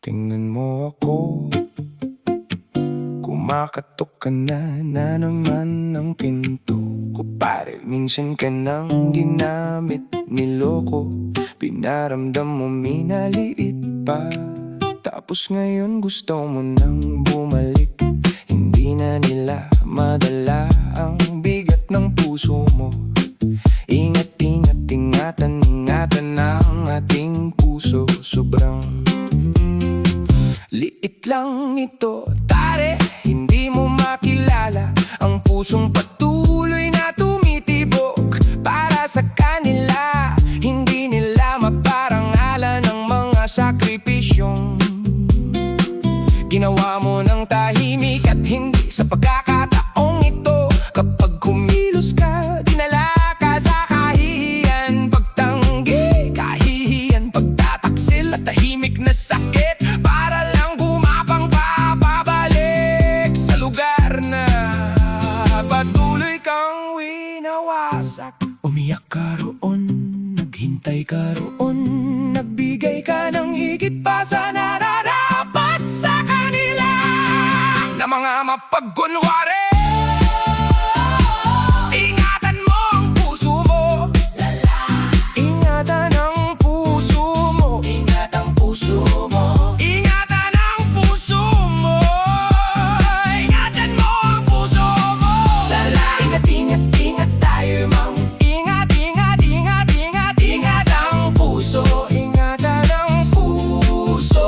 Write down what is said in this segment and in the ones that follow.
Tingnan mo ako, kumakatok ka na naman ng pinto ko. Pare, minsan ka nang ginamit, niloko, pinaramdam mo minaliit pa. Tapos ngayon gusto mo nang bumalik. Hindi na nila madala ang bigat ng puso mo. Ingat, ingat, ingatan, ingatan ang ating puso. Sobrang liit lang ito, tare, hindi mo makilala ang pusong patuloy na tumitibok para sa kanila. Hindi nila maparangalan ang mga sakripisyong ginawa mo ng tahimik at hindi sa pagkakataong ito. Kapag kumilos ka, dinala ka sa kahihiyan, pagtanggi, kahihiyan, pagtataksil at tahimik na sakit. Para lang gumapang pa, pabalik sa lugar na patuloy kang winawasak. Umiyak ka roon, naghintay ka roon, nagbigay ka ng higit pa sa nararapat sa kanila na mga mapagkunwari. Ingatan mo ang puso mo, ingatan ang puso mo, ingat ang puso mo, ingatan ang puso mo, ingatan mo ang puso mo. Ingat, ingat, ingat tayo, mang ingat, ingat, ingat, ingat, ingat ang puso, ingatan ang puso.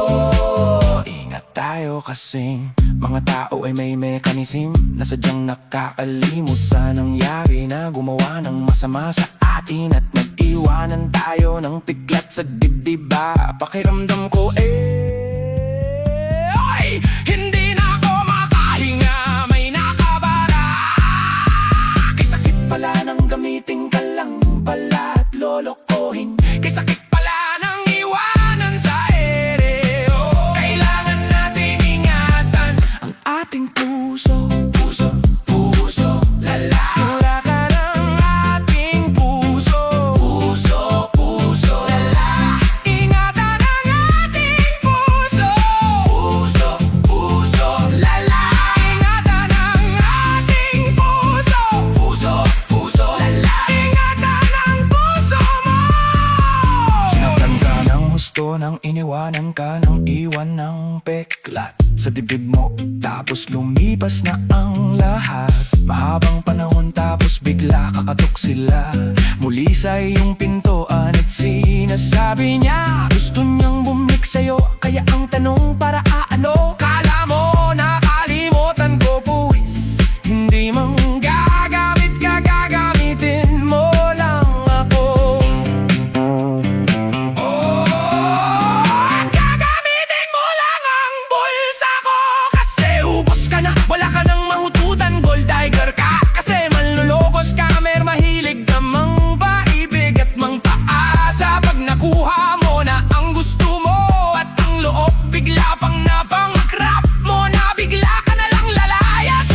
Ingat tayo kasing mga tao ay may mekanism na sadyang nakakalimot sa nangyari, na gumawa ng masama sa atin at nag-iwanan tayo ng piglat sa dibdiba. Pakiramdam ko ay hindi na ako makahinga, may nakabara. Kay sakit pala nang gamitin ka lang pala at lolokohin, kay sakit pala nang iwanan sa ere. Kailangan natin ingatan ang ating puso, puso, puso, lala. Mura ka ng ating puso, puso, puso, lala. Ingatan ang ating puso, puso, puso, lala. Ingatan ang ating puso, puso, puso, lala. Ingatan ang puso mo. Sinaktan ka ng husto nang iniwanan ka ng iwan ng peklat sa dibdib mo, tapos lumipas na ang lahat. Mahabang panahon tapos bigla kakatok sila muli sa iyong pintuan at sinasabi niya gusto niyang bumalik sa'yo. Kaya ang tanong, para ano? Kala mo nakalimutan ko, buwis hindi mang gagamit ka, gagamitin mo lang ako. Gagamitin mo lang ang bulsa ko, kasi ubos ka na, wala ka nang mahututan. Gold digger ka, kasi manlulokos ka, mahilig ka mang paibig at mang paasa. Pag nakuha mo na ang gusto mo at ang loob, bigla pang napang-crap mo na, bigla ka na lang lalayas.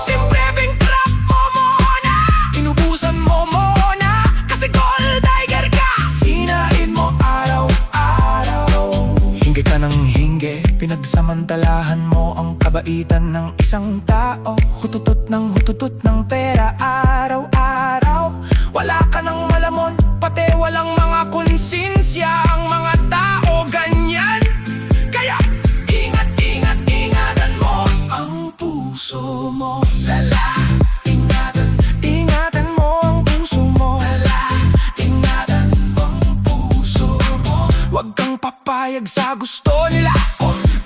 Siyempre bing-crap mo muna, inubusan mo muna, kasi gold digger ka. Sinain mo araw-araw, hingi ka ng hingi, pinagsamantalahan mo ang kabaitan ng isang tao. Hututot ng pera araw-araw, wala ka ng malamon, pati walang mga konsensya ang mga tao ganyan. Kaya ingat, ingat, ingatan mo ang puso mo, lala. Ingatan, ingatan mo ang puso mo, lala. Ingatan ang puso mo. Huwag kang papayag sa gusto nila,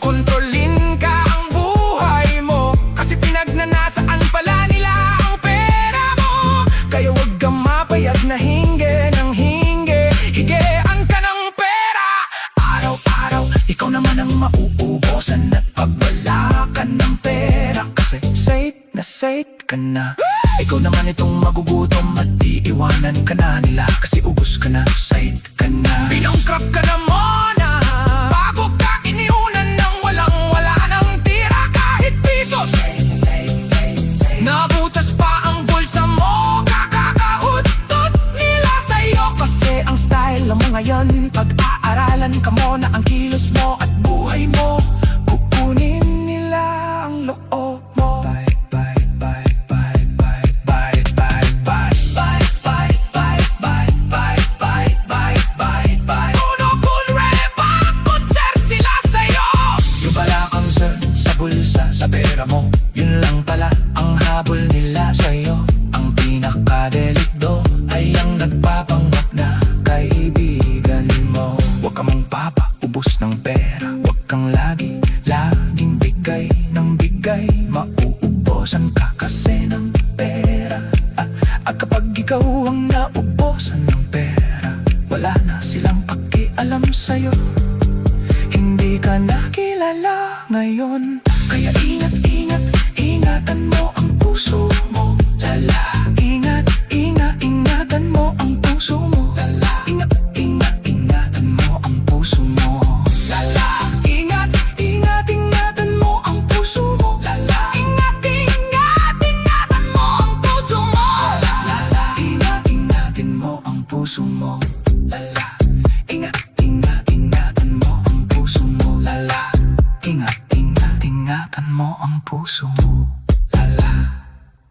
kontrolin ka ang buhay mo, kasi pinagnanasaan pala nila ang pera mo. Kaya huwag kang mapayag na hingi ng hingi, higian ka ng pera. Araw-araw, ikaw naman ang mauubusan at pag wala ka ng pera, kasi sate ka na. Ikaw naman itong magugutom at iiwanan ka na nila, kasi ubos ka na, sate ka na. Binangkrap ka na muna bago ka iniunan ng walang-wala ng tira kahit pisos. Nabutas pa ang bulsa mo, kakakahutot nila sa'yo, kasi ang style ng mga yan, pag-aaralan ka mo na ang kilos mo at buhay mo. Kukunin nila ang loob mo. Bite, bite, bite, bite, bite, bite, bite, bite, bite, bite, bite, bite, bite, bite, bite, bite, bite. Puno kunre, pa-concert sila sa'yo. Yung pala concern sa bulsa, sa pera mo. Yun lang pala ang habol nila sa'yo. Ang pinakadelikdo ay ang nagpapanggap na kaibigan mo. Huwag ka mong papaubos ng pera. Huwag kang laging bigay ng bigay. Mauubosan ka kasi ng pera. At kapag ikaw ang naubosan ng pera, wala na silang pakialam sa'yo. Hindi ka na kilala ngayon. Kaya ingat, ingat, ingatan mo ang puso mo. Lala, ingat, ingat, ingatan mo ang puso mo. Lala, ingat, ingat, ingatan mo ang puso mo. Lala, ingat, ingat, ingatan mo ang puso mo. Lala, ingat, ingat, ingatan mo ang puso mo. Lala, ingat, ingatin mo ang puso mo. Lala, ingat, ingat, ingatan mo ang puso mo. Lala, ingat, ingat, ingatan mo ang puso mo.